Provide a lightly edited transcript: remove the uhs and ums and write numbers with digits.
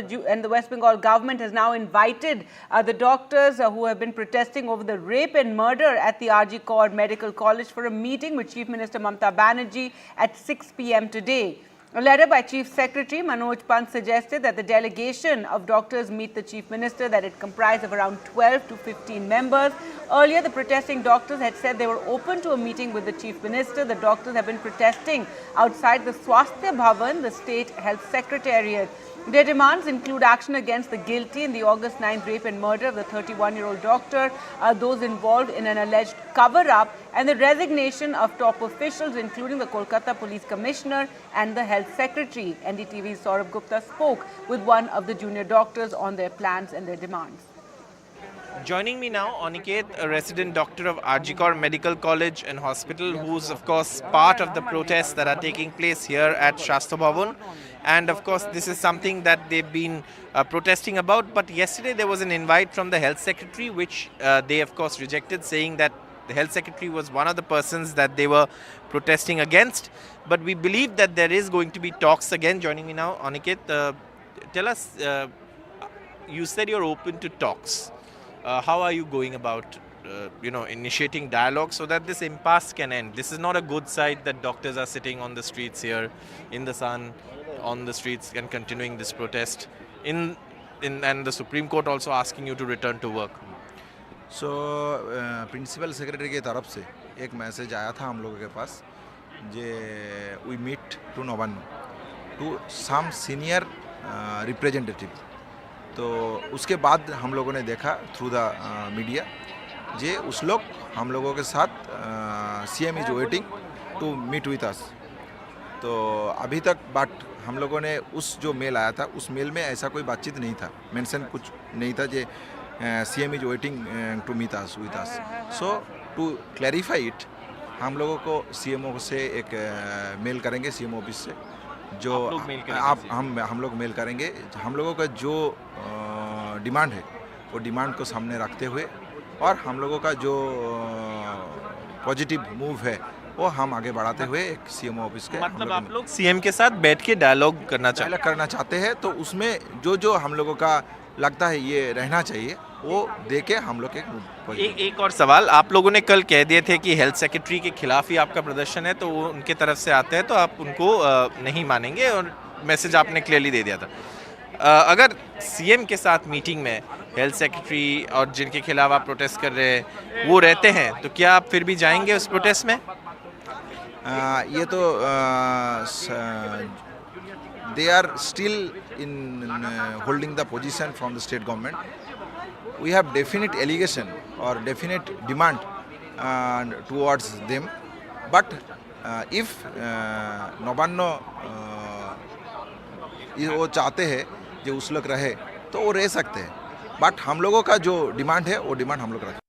The West Bengal government has now invited the doctors who have been protesting over the rape and murder at the RG Kar Medical College for a meeting with Chief Minister Mamata Banerjee at 6 p.m. today. A letter by Chief Secretary Manoj Pant suggested that the delegation of doctors meet the Chief Minister, that it comprised of around 12 to 15 members. Earlier, the protesting doctors had said they were open to a meeting with the Chief Minister. The doctors have been protesting outside the Swasthya Bhavan, the State Health Secretariat. Their demands include action against the guilty in the August 9th rape and murder of the 31-year-old doctor, those involved in an alleged cover-up, and the resignation of top officials, including the Kolkata Police Commissioner and the Health Secretary. NDTV's Saurabh Gupta spoke with one of the junior doctors on their plans and their demands. Joining me now, Aniket, a resident doctor of RG Kar Medical College and Hospital, who's of course part of the protests that are taking place here at Swasthya Bhavan. And of course, this is something that they've been protesting about. But yesterday there was an invite from the Health Secretary, which they of course rejected, saying that the Health Secretary was one of the persons that they were protesting against. But we believe that there is going to be talks again. Joining me now, Aniket, tell us, you said you're open to talks. How are you going about, initiating dialogue so that this impasse can end? This is not a good sight that doctors are sitting on the streets here in the sun, on the streets, and continuing this protest. And the Supreme Court also asking you to return to work. So, Principal Secretary के तरफ से एक message आया था हम लोगों के पास, जे we meet to Novannu to some senior representative. तो उसके बाद हम लोगों ने देखा थ्रू द मीडिया जे उस लोग हम लोगों के साथ CM is waiting to meet with us. तो अभी तक बट हम लोगों ने उस जो मेल आया था उस मेल में ऐसा कोई बातचीत नहीं था, मेंशन कुछ नहीं था जे CM is waiting to meet us with us. So to clarify it हम लोगों को CMO से एक मेल करेंगे, CM ऑफिस से, जो हम लोग मेल करेंगे. हम लोगों का जो डिमांड है वो डिमांड को सामने रखते हुए और हम लोगों का जो पॉजिटिव मूव है वो हम आगे बढ़ाते हुए एक CMO ऑफिस के मतलब आप लोग CM के साथ बैठ के डायलॉग करना चाहते हैं. तो उसमें जो हम लोगों का लगता है ये रहना चाहिए वो दे के हम लोग एक और सवाल. आप लोगों ने कल कह दिए थे कि हेल्थ सेक्रेटरी के खिलाफ ही आपका प्रदर्शन है, तो वो उनके तरफ से आते हैं तो आप उनको नहीं मानेंगे, और मैसेज आपने क्लियरली दे दिया था. अगर CM के साथ मीटिंग में हेल्थ सेक्रेटरी और जिनके खिलाफ आप प्रोटेस्ट कर रहे हैं वो रहते हैं, तो क्या आप फिर भी जाएंगे उस प्रोटेस्ट में? ये तो they are still in holding the position from the state government. We have definite allegation or definite demand towards them. But if Novannu वो चाहते हैं जो उस लोग रहे तो वो रह सकते हैं. बट हम लोगों का जो डिमांड है वो डिमांड हम लोग रखें.